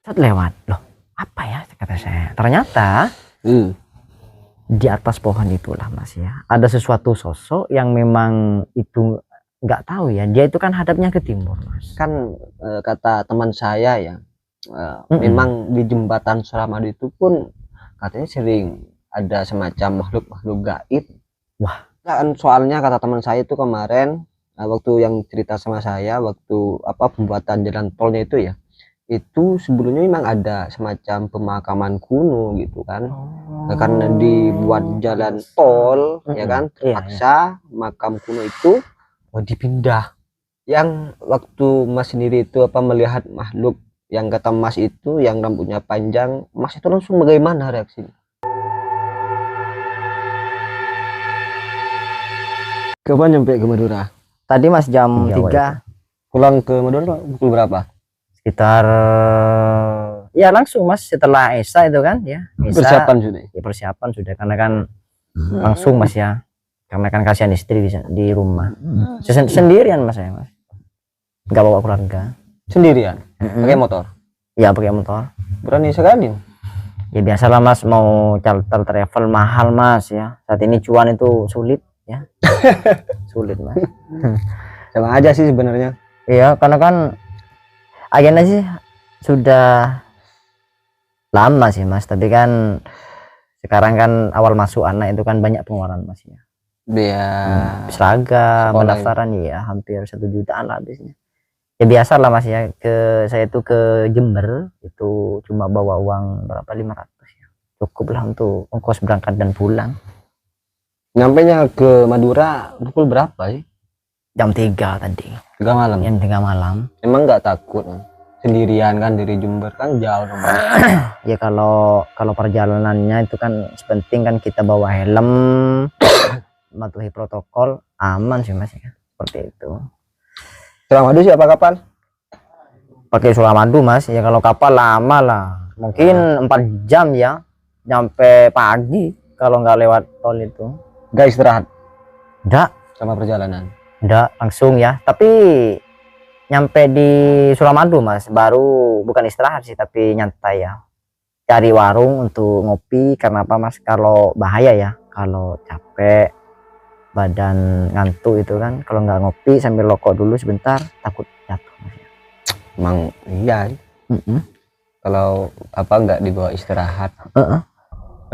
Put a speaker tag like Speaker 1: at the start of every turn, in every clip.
Speaker 1: Saat lewat, loh apa ya kata saya, ternyata di atas pohon itulah Mas ya, ada sesuatu sosok yang memang itu nggak tahu ya, dia itu kan hadapnya ke timur Mas.
Speaker 2: Kan kata teman saya ya, memang di jembatan Suramadu itu pun katanya sering ada semacam makhluk-makhluk gaib.
Speaker 1: Wah,
Speaker 2: Kan soalnya kata teman saya itu kemarin, waktu yang cerita sama saya waktu pembuatan jalan tolnya itu ya, itu sebelumnya memang ada semacam pemakaman kuno gitu kan. Karena dibuat jalan tol ya kan, terpaksa makam kuno itu dipindah. Yang waktu Mas sendiri itu melihat makhluk yang kata Mas itu yang rambutnya panjang, Mas itu langsung bagaimana reaksinya? Kapan nyampe ke Madura?
Speaker 1: Tadi Mas jam 3.
Speaker 2: Pulang ke Madura pukul berapa?
Speaker 1: Sekitar ya langsung Mas setelah Esa itu kan ya. Esa,
Speaker 2: persiapan sudah.
Speaker 1: Ya persiapan sudah, karena kan langsung Mas ya. Karena kan kasihan istri di rumah. Sendirian Mas ya Mas. Enggak bawa keluarga.
Speaker 2: Sendirian? Pakai motor?
Speaker 1: Ya pakai motor.
Speaker 2: Berani sekali.
Speaker 1: Ya biasalah Mas, mau charter travel mahal Mas ya. Saat ini cuan itu sulit ya. Sulit Mas.
Speaker 2: Sama aja sih sebenarnya.
Speaker 1: Iya, karena kan agenda sih sudah lama sih Mas, tapi kan sekarang kan awal masuk anak itu kan banyak pengeluaran Mas ya.
Speaker 2: Biar
Speaker 1: seragam, pendaftaran ya hampir 1 jutaan lah habisnya. Ya biasa lah Mas ya, saya itu ke Jember itu cuma bawa uang berapa, 500 ya. Cukup lah untuk ongkos berangkat dan pulang.
Speaker 2: Nyampainya ke Madura pukul berapa sih?
Speaker 1: Jam 3 tadi.
Speaker 2: 3 malam.
Speaker 1: Jam 3 malam.
Speaker 2: Emang nggak takut sendirian kan dari Jember kan jauh namanya.
Speaker 1: Ya kalau perjalanannya itu kan sepenting kan kita bawa helm, mematuhi protokol, aman sih Mas ya. Seperti itu.
Speaker 2: Suramadu siapa kapal?
Speaker 1: Pakai Suramadu Mas ya. Kalau kapal lama lah, mungkin 4 jam ya, nyampe pagi kalau nggak lewat tol itu.
Speaker 2: Nggak istirahat?
Speaker 1: Nggak.
Speaker 2: Sama perjalanan?
Speaker 1: Nggak, langsung ya. Tapi nyampe di Suramadu Mas, baru bukan istirahat sih tapi nyantai ya, cari warung untuk ngopi. Karena apa Mas, kalau bahaya ya kalau capek badan ngantuk itu kan, kalau nggak ngopi sambil rokok dulu sebentar takut jatuh Mas.
Speaker 2: Emang iya. Kalau nggak dibawa istirahat.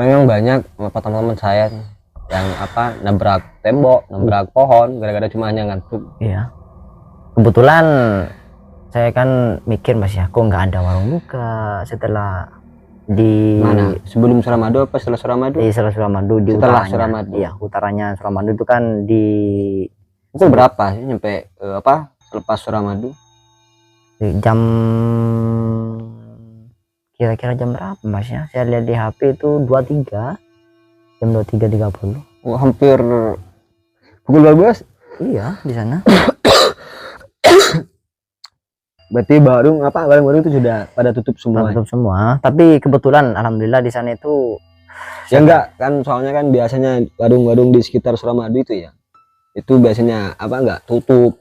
Speaker 2: Memang banyak teman-teman saya yang nabrak tembok, nabrak pohon gara-gara cuma hanya ngantuk.
Speaker 1: Iya, kebetulan saya kan mikir Mas ya, kok nggak ada warung buka setelah di
Speaker 2: mana? Sebelum Suramadu apa setelah Suramadu?
Speaker 1: Setelah Suramadu, di
Speaker 2: setelah
Speaker 1: utaranya.
Speaker 2: Suramadu.
Speaker 1: Iya, utaranya Suramadu itu kan di
Speaker 2: pukul berapa sih nyampe lepas Suramadu?
Speaker 1: Jam kira-kira jam berapa Mas ya? Saya lihat di HP itu 23, jam 23.30.
Speaker 2: Oh, hampir pukul 12.
Speaker 1: Iya, di sana.
Speaker 2: Berarti barang-barang itu sudah pada tutup semua.
Speaker 1: Tutup semua. Tapi kebetulan alhamdulillah di sana itu
Speaker 2: ya enggak kan, soalnya kan biasanya warung-warung di sekitar Suramadu itu ya, itu biasanya enggak tutup.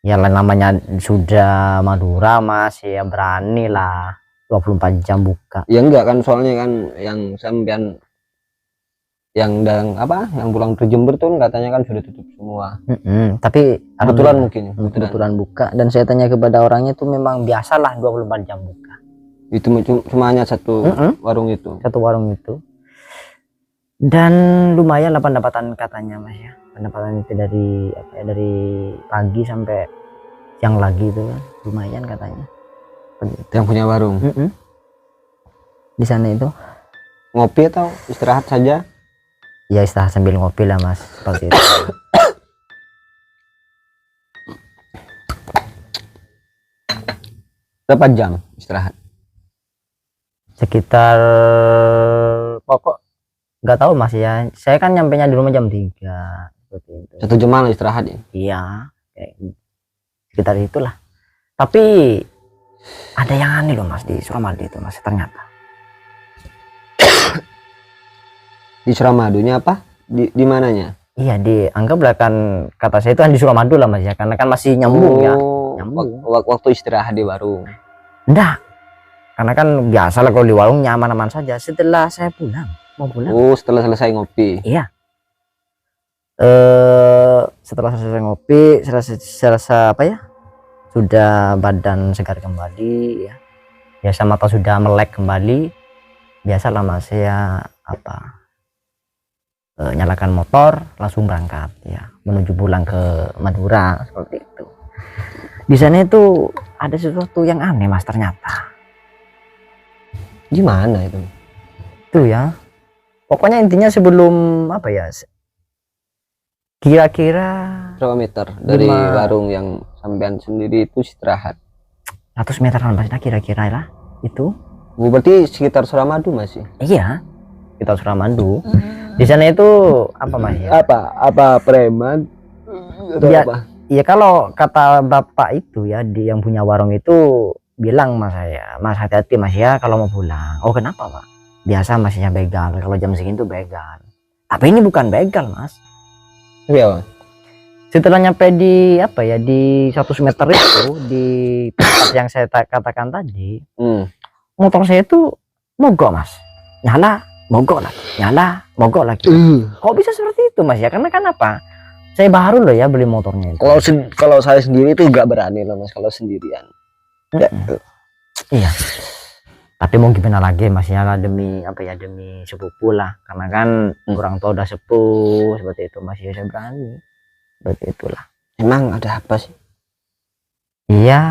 Speaker 1: Ya namanya sudah Madura Mas ya, berani lah 24 jam buka.
Speaker 2: Ya enggak kan, soalnya kan yang sampean yang pulang ke Jember tuh katanya kan sudah tutup semua.
Speaker 1: Tapi
Speaker 2: kebetulan mungkin
Speaker 1: kebetulan buka, dan saya tanya kepada orangnya itu memang biasalah 24 jam buka.
Speaker 2: Itu cuma hanya satu warung itu.
Speaker 1: Satu warung itu. Dan lumayan lah pendapatan katanya Mas ya. Pendapatan itu dari pagi sampai siang lagi itu lumayan katanya.
Speaker 2: Yang punya warung.
Speaker 1: Di sana itu
Speaker 2: ngopi atau istirahat saja?
Speaker 1: Ya istirahat sambil ngopi lah Mas, seperti itu.
Speaker 2: Berapa jam istirahat?
Speaker 1: Sekitar pokok nggak tahu Mas ya. Saya kan nyampenya di rumah jam 3 seperti itu.
Speaker 2: 1 jam lah istirahat ya?
Speaker 1: Iya, sekitar itulah. Tapi ada yang aneh loh Mas di Suramadu itu Mas, ternyata.
Speaker 2: Di Suramadunya apa? Di mananya?
Speaker 1: Iya, dianggaplah kan, kata saya itu kan di Suramadu lah Mas ya, karena kan masih nyambung ya. Nyambung.
Speaker 2: Waktu istirahat di warung.
Speaker 1: Enggak. karena kan biasa lah kalau di warung nyaman-aman saja. Setelah saya mau pulang,
Speaker 2: Oh, setelah selesai ngopi.
Speaker 1: iya, setelah selesai ngopi, serasa apa ya, sudah badan segar kembali ya, biasa mata sudah melek kembali, biasalah mas saya apa, nyalakan motor langsung berangkat ya, menuju pulang ke Madura seperti itu. Di sana itu ada sesuatu yang aneh mas, ternyata
Speaker 2: Gimana itu?
Speaker 1: itu ya, pokoknya intinya sebelum apa ya, kira-kira
Speaker 2: Berapa meter dari
Speaker 1: 5
Speaker 2: warung yang sampean sendiri itu istirahat?
Speaker 1: 100 meteran mas, kira-kira lah itu.
Speaker 2: Oh, berarti sekitar Suramadu masih?
Speaker 1: Iya, kita Suramadu. Di sana itu apa mas ya?
Speaker 2: Apa preman? Atau
Speaker 1: Ya,
Speaker 2: apa?
Speaker 1: iya kalau kata bapak itu ya, yang punya warung itu bilang mas saya, mas hati-hati mas ya kalau mau pulang. Oh kenapa pak? Biasa masnya begal, kalau jam segini tuh begal. Tapi ini bukan begal mas.
Speaker 2: Iya.
Speaker 1: Setelah nyampe di apa ya, di 100 meter itu, di tempat yang saya katakan tadi, motor saya itu mogok mas, nyala mogok lagi, nyala mogok lagi. Kok bisa seperti itu mas ya? Karena kan apa, saya baru loh ya beli motornya itu.
Speaker 2: Kalau saya sendiri itu nggak berani loh mas kalau sendirian. Enggak.
Speaker 1: Iya, tapi mau gimana lagi mas ya, demi apa ya, demi sepupu lah, karena kan orang tua udah sepuh seperti itu mas ya, saya berani seperti itulah.
Speaker 2: Emang ada apa sih?
Speaker 1: Iya,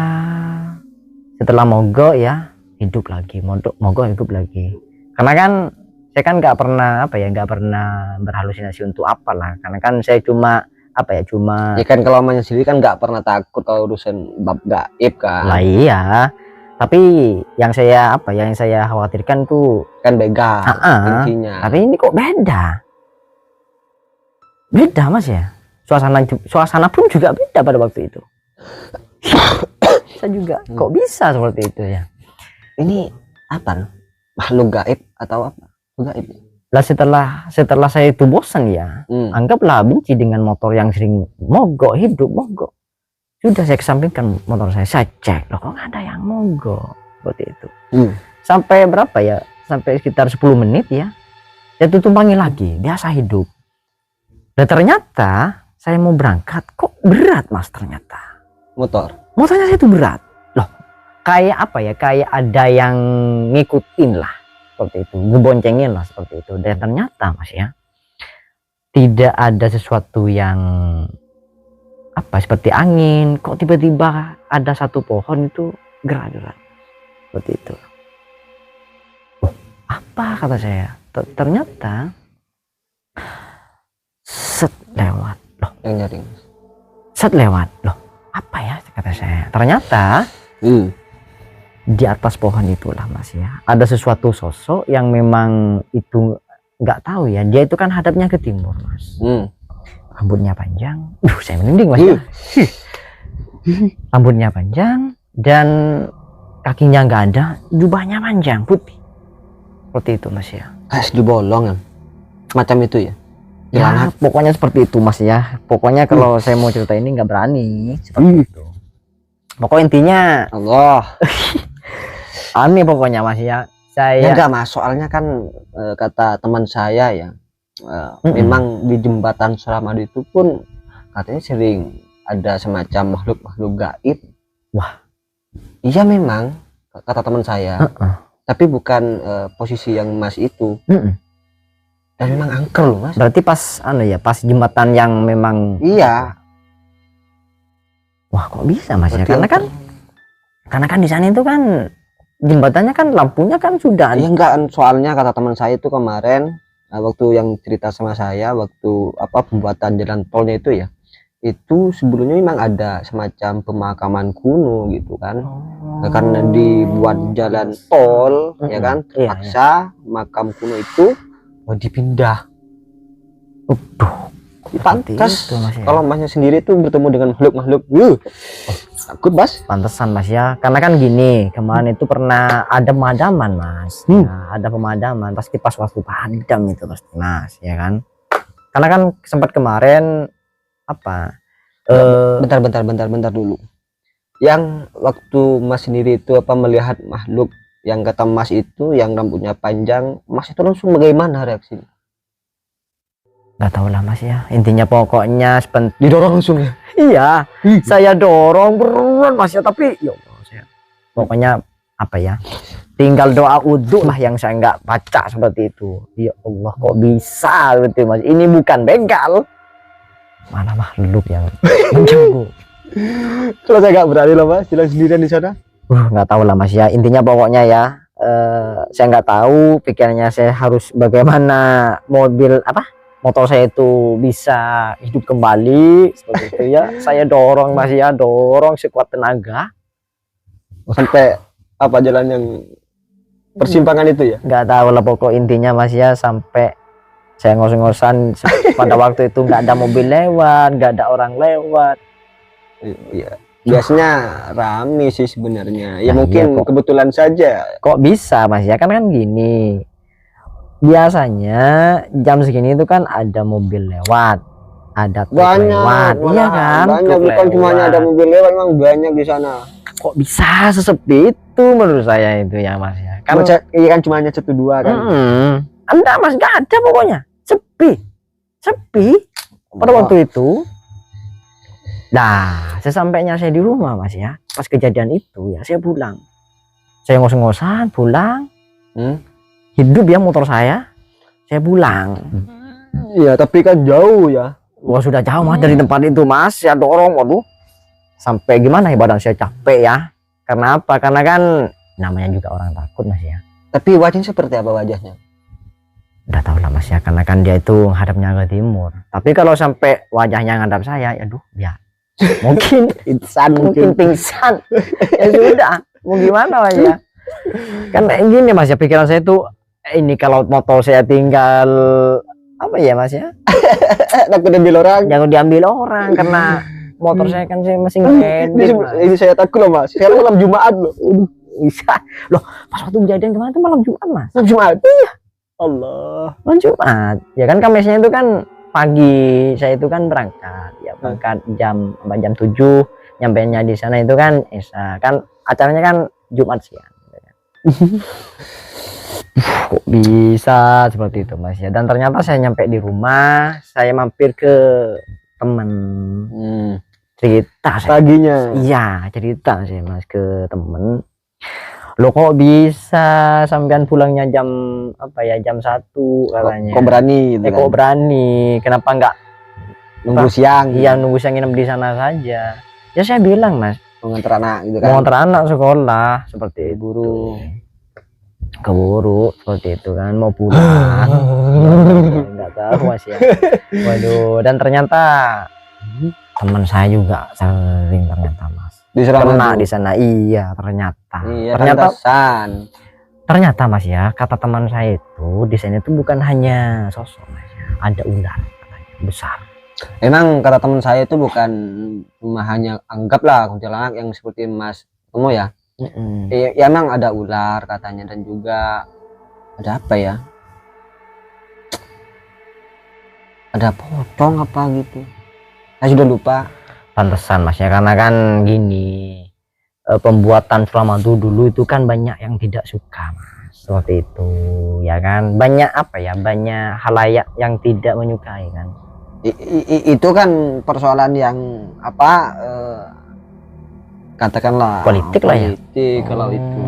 Speaker 1: setelah mogok ya hidup lagi, mogok hidup lagi. Karena kan saya kan nggak pernah apa ya, nggak pernah berhalusinasi untuk apalah, karena kan saya cuma apa ya, cuma
Speaker 2: Ya kan kalau mamanya sendiri kan nggak pernah takut kalau urusan bab gaib kan.
Speaker 1: lah iya. Tapi yang saya apa ya, yang saya khawatirkan tuh
Speaker 2: Kan begal intinya.
Speaker 1: tapi ini kok beda mas ya, suasana pun juga beda pada waktu itu. Saya juga kok bisa seperti itu ya.
Speaker 2: Ini apa? Makhluk gaib atau apa? Gaib.
Speaker 1: Lah setelah saya itu bosan ya, anggaplah benci dengan motor yang sering mogok, hidup mogok. Sudah saya kesampingkan motor saya cek, loh kok nggak ada yang mogok seperti itu. Sampai berapa ya? Sampai sekitar 10 menit ya. Saya tumpangi lagi, biasa hidup. Dan ternyata saya mau berangkat, kok berat mas ternyata. Motornya saya itu berat. Loh, kayak apa ya? Kayak ada yang ngikutin lah. Seperti itu, ngeboncengin lah seperti itu. Dan ternyata mas ya, tidak ada sesuatu yang apa seperti angin, kok tiba-tiba ada satu pohon itu gerak-gerak seperti itu. Oh, apa kata saya? Ternyata set lewat loh,
Speaker 2: Yang nyaring.
Speaker 1: set lewat loh, apa ya kata saya? Ternyata di atas pohon itulah mas ya, ada sesuatu sosok yang memang itu nggak tahu ya, dia itu kan hadapnya ke timur mas. Rambutnya panjang, saya merinding mas ya. Rambutnya panjang dan kakinya nggak ada, jubahnya panjang putih seperti itu mas ya.
Speaker 2: Kayak dibolong kan, macam itu ya.
Speaker 1: Ya pokoknya seperti itu mas ya. Pokoknya kalau saya mau cerita ini nggak berani seperti itu. Pokoknya intinya
Speaker 2: Allah.
Speaker 1: aneh pokoknya mas ya.
Speaker 2: Ya enggak mas, soalnya kan kata teman saya ya, memang di jembatan Suramadu itu pun katanya sering ada semacam makhluk gaib.
Speaker 1: Wah,
Speaker 2: iya memang kata teman saya, tapi bukan posisi yang mas itu. Dan memang angker loh mas.
Speaker 1: Berarti pas pas jembatan yang memang
Speaker 2: iya.
Speaker 1: Wah kok bisa mas ya,
Speaker 2: Berarti
Speaker 1: karena kan di sana itu kan jembatannya kan lampunya kan sudah.
Speaker 2: Ya enggak, soalnya kata teman saya itu kemarin waktu yang cerita sama saya waktu pembuatan jalan tolnya itu ya, itu sebelumnya memang ada semacam pemakaman kuno gitu kan. Nah, karena dibuat jalan tol ya kan, terpaksa makam kuno itu dipindah. Pantas kalau masnya sendiri tuh bertemu dengan makhluk takut mas.
Speaker 1: Pantesan mas ya, karena kan gini, kemarin itu pernah ada pemadaman mas. Nah, ada pemadaman pasti pas waktu padam itu pasti mas ya kan. Karena kan sempat kemarin apa
Speaker 2: bentar dulu, yang waktu mas sendiri itu melihat makhluk yang kata Mas itu yang rambutnya panjang, Mas itu langsung bagaimana reaksinya?
Speaker 1: Nggak tahu lah Mas ya, intinya pokoknya
Speaker 2: Didorong langsung ya?
Speaker 1: iya saya dorong berulang Mas ya, tapi ya Allah, saya pokoknya apa ya, tinggal doa uduk lah yang saya nggak baca seperti itu. Ya Allah, kok bisa gitu Mas, ini bukan begal, mana makhluk yang mengganggu.
Speaker 2: Kalau saya nggak berani loh Mas, jalan sendirian di sana.
Speaker 1: Nggak tahu lah Mas ya, intinya pokoknya ya, saya nggak tahu pikirannya saya harus bagaimana motor saya itu bisa hidup kembali seperti itu ya. Saya dorong Mas ya, dorong sekuat tenaga
Speaker 2: Sampai apa jalan yang persimpangan itu ya?
Speaker 1: nggak tahu lah, pokok intinya Mas ya, sampai saya ngos-ngosan pada waktu itu nggak ada mobil lewat, nggak ada orang lewat.
Speaker 2: Iya, biasanya rame sih sebenarnya ya.
Speaker 1: Nah,
Speaker 2: mungkin
Speaker 1: iya kok.
Speaker 2: kebetulan saja.
Speaker 1: Kok bisa Mas ya, kan gini, biasanya jam segini itu kan ada mobil lewat, ada truk
Speaker 2: Banyak
Speaker 1: lewat, iya kan,
Speaker 2: banyak,
Speaker 1: truk
Speaker 2: bukan cuma
Speaker 1: lewat.
Speaker 2: ada mobil lewat, memang banyak di sana.
Speaker 1: Kok bisa sesepi itu menurut saya itu ya Mas ya, kan
Speaker 2: Iya kan cuma hanya 1-2 kan.
Speaker 1: enggak Mas, nggak ada, pokoknya sepi pada waktu itu. Nah, sesampainya saya di rumah Mas ya, pas kejadian itu ya, saya pulang, saya ngos-ngosan pulang, hidup ya motor saya pulang.
Speaker 2: Iya, tapi kan jauh ya.
Speaker 1: Wah, sudah jauh Mas dari tempat itu Mas, saya dorong, waduh, sampai gimana ya, badan saya capek ya. Karena apa? Karena kan namanya juga orang takut Mas ya.
Speaker 2: Tapi wajahnya seperti apa wajahnya?
Speaker 1: Udah tahu lah Mas ya, karena kan dia itu hadapnya ke timur. Tapi kalau sampai wajahnya ngadap saya, aduh ya mungkin pingsan ya sudah, mau gimana Mas ya. Kan gini Mas ya, pikiran saya tuh ini, kalau motor saya tinggal apa ya Mas ya,
Speaker 2: Takut diambil orang.
Speaker 1: jangan diambil orang, karena motor saya kan saya masih
Speaker 2: Ini,
Speaker 1: ngedit Mas.
Speaker 2: ini saya takut loh Mas. Sekarang malam Jumat loh.
Speaker 1: Bisa loh, pas waktu kejadian kemarin itu malam Jumat Mas.
Speaker 2: Malam Jumat. Iya. Allah.
Speaker 1: Malam Jumat ya kan, Kamisnya itu kan pagi, saya itu kan berangkat ya, berangkat jam 7, nyampainya di sana itu kan Isya, kan acaranya kan Jumat siang gitu kan. Kok bisa seperti itu Mas ya, dan ternyata saya nyampe di rumah, saya mampir ke teman, cerita saya.
Speaker 2: Paginya.
Speaker 1: Iya, cerita sih Mas ke temen, lo kok bisa sampean pulangnya jam apa ya, jam 1 katanya.
Speaker 2: Kok berani gitu kan?
Speaker 1: Kok berani, kenapa enggak
Speaker 2: Nunggu siang.
Speaker 1: iya nunggu siang nginep di sana saja. Ya saya bilang Mas,
Speaker 2: Mau nganter anak gitu kan.
Speaker 1: mau nganter anak sekolah seperti itu, keburu seperti itu kan, mau pulang. Enggak tahu Mas ya. Waduh, dan ternyata teman saya juga sering ternyata Mas kena di sana. Iya, ternyata.
Speaker 2: Iya,
Speaker 1: ternyata Mas ya, kata teman saya itu di sini tuh bukan hanya sosok Mas ya, ada ular katanya besar.
Speaker 2: Emang kata teman saya itu bukan cuma hanya anggaplah kuntilanak yang seperti Mas Tomo ya. Ya emang ada ular katanya, dan juga ada apa ya? Ada pocong apa gitu. Saya sudah lupa.
Speaker 1: Pantesan Mas ya, karena kan gini, pembuatan Suramadu dulu itu kan banyak yang tidak suka Mas, seperti itu ya kan, banyak apa ya, banyak halayak yang tidak menyukai kan.
Speaker 2: Itu kan persoalan yang apa, katakanlah
Speaker 1: politik lah ya.
Speaker 2: Kalau itu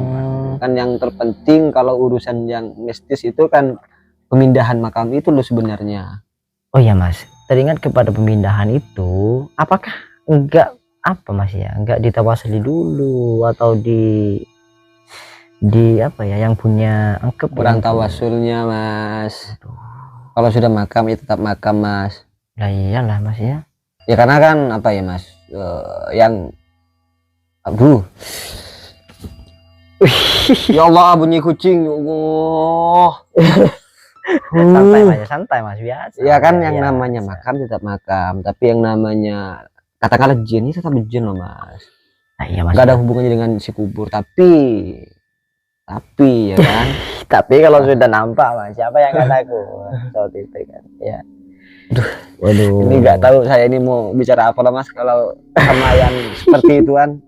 Speaker 2: kan yang terpenting, kalau urusan yang mistis itu kan pemindahan makam itu loh sebenarnya.
Speaker 1: Oh iya Mas, teringat kepada pemindahan itu, apakah enggak apa Mas ya, enggak ditawasuli dulu atau di apa ya, yang punya angkep
Speaker 2: Kurang tawasulnya Mas. Kalau sudah makam ya tetap makam Mas.
Speaker 1: Nah iyalah Mas ya.
Speaker 2: Ya karena kan apa ya Mas, yang aduh. Ya Allah, bunyi kucing. Ya Allah.
Speaker 1: Santai Mas, santai Mas, biasa.
Speaker 2: Ya kan yang
Speaker 1: biasa.
Speaker 2: namanya makam tetap makam, tapi yang namanya katakanlah jin ini tetap jin loh Mas.
Speaker 1: Nah, iya Mas.
Speaker 2: Gak ada hubungannya dengan si kubur, tapi ya kan.
Speaker 1: Tapi kalau sudah nampak Mas, siapa yang nggak takut? Seperti itu kan. Ya. Waduh.
Speaker 2: Ini nggak tahu saya ini mau bicara apa lah Mas kalau sama yang seperti ituan.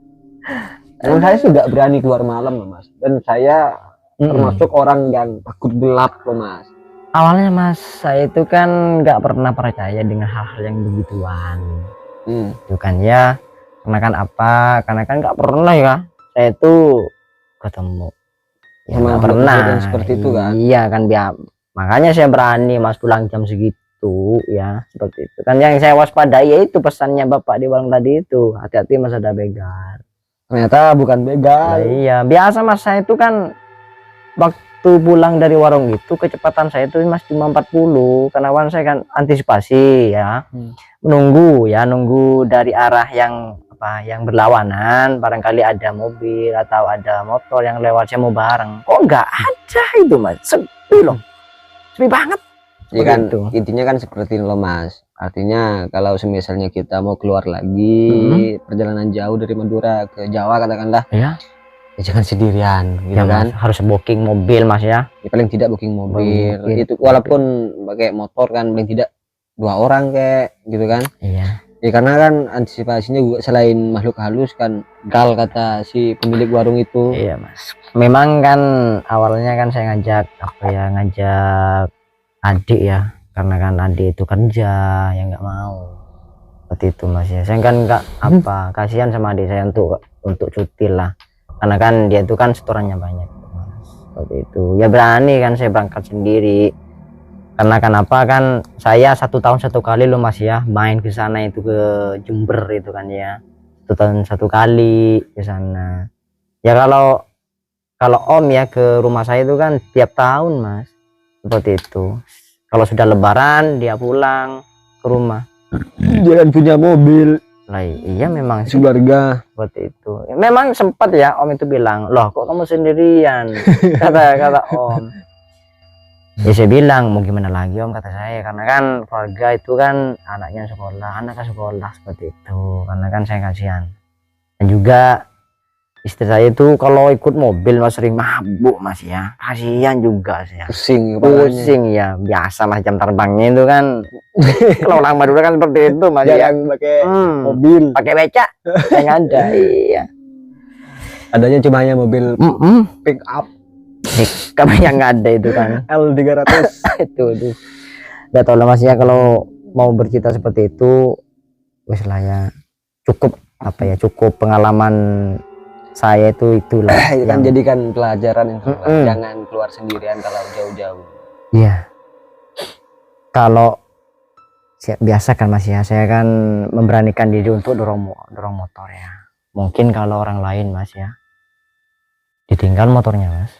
Speaker 2: Memang saya sih nggak berani keluar malam loh mas, dan saya termasuk orang yang takut gelap loh mas.
Speaker 1: Awalnya mas saya itu kan nggak pernah percaya dengan hal-hal yang begituan. Itu kan ya, karena kan apa, karena kan nggak pernah ya saya itu ketemu ya,
Speaker 2: Sama
Speaker 1: nggak pernah
Speaker 2: kejadian seperti itu kan.
Speaker 1: iya kan, makanya saya berani mas pulang jam segitu ya, seperti itu kan. Yang saya waspadai ya itu pesannya bapak di warung tadi itu, hati-hati mas ada begal.
Speaker 2: Ternyata bukan begal.
Speaker 1: Nah, iya biasa mas, saya itu kan waktu pulang dari warung itu kecepatan saya itu mas cuma 40, karena kan saya kan antisipasi ya, nunggu dari arah yang apa, yang berlawanan, barangkali ada mobil atau ada motor yang lewat, saya mau bareng, kok nggak ada itu mas, sepi loh, sepi banget.
Speaker 2: Ya kan
Speaker 1: Begitu.
Speaker 2: intinya kan seperti itu loh mas, artinya kalau misalnya kita mau keluar lagi perjalanan jauh dari Madura ke Jawa katakanlah
Speaker 1: ya,
Speaker 2: jangan sendirian gitu
Speaker 1: ya,
Speaker 2: kan
Speaker 1: mas, harus booking mobil mas ya.
Speaker 2: Ya, paling tidak booking mobil
Speaker 1: Mungkin.
Speaker 2: itu, walaupun pakai motor kan paling tidak 2 orang kayak gitu kan.
Speaker 1: Iya
Speaker 2: Ya karena kan antisipasinya juga selain makhluk halus kan, gal kata si pemilik warung itu.
Speaker 1: iya mas, memang kan awalnya kan saya ngajak apa ya, ngajak adik ya, karena kan adik itu kerja yang nggak mau seperti itu mas ya. Saya kan nggak apa, kasihan sama adik saya untuk cuti lah, karena kan dia itu kan setorannya banyak mas, seperti itu ya. Berani kan saya berangkat sendiri, karena kenapa kan saya 1 tahun 1 kali loh mas ya main ke sana itu, ke Jember itu kan ya, 1 tahun 1 kali ke sana ya. Kalau om ya ke rumah saya itu kan tiap tahun mas, seperti itu. Kalau sudah lebaran dia pulang ke rumah.
Speaker 2: Dia kan punya mobil
Speaker 1: Lah iya memang
Speaker 2: keluarga.
Speaker 1: seperti itu. Memang sempat ya om itu bilang, loh kok kamu sendirian, kata om. Ya saya bilang mau gimana lagi om, kata saya, karena kan keluarga itu kan anaknya sekolah seperti itu, karena kan saya kasihan. Dan juga istri saya itu kalau ikut mobil mas sering mabuk mas ya, kasihan juga saya, pusing ya. Biasa mas jam terbangnya itu kan kalau orang Madura kan seperti itu mas ya,
Speaker 2: Jarang pakai mobil,
Speaker 1: pakai becak yang ada. Iya,
Speaker 2: adanya cuma hanya mobil pick up
Speaker 1: kamu yang ada itu kan
Speaker 2: L300
Speaker 1: itu udah tau lah mas ya. Kalau mau bercerita seperti itu wes lah ya, cukup apa ya, cukup pengalaman saya itu itulah
Speaker 2: itu kan
Speaker 1: yang
Speaker 2: jadikan pelajaran itu jangan keluar sendirian kalau jauh-jauh.
Speaker 1: iya. Kalau biasa kan mas ya, saya kan memberanikan diri untuk dorong motor ya. Mungkin kalau orang lain mas ya ditinggal motornya mas,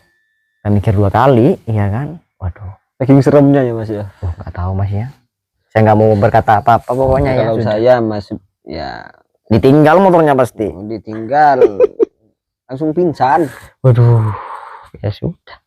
Speaker 1: saya mikir 2 kali iya kan. Waduh,
Speaker 2: Saking seremnya ya mas ya.
Speaker 1: nggak tahu mas ya, saya nggak mau berkata apa-apa pokoknya ya.
Speaker 2: Kalau saya mas ya
Speaker 1: ditinggal motornya pasti,
Speaker 2: ditinggal langsung pingsan.
Speaker 1: waduh ya sudah.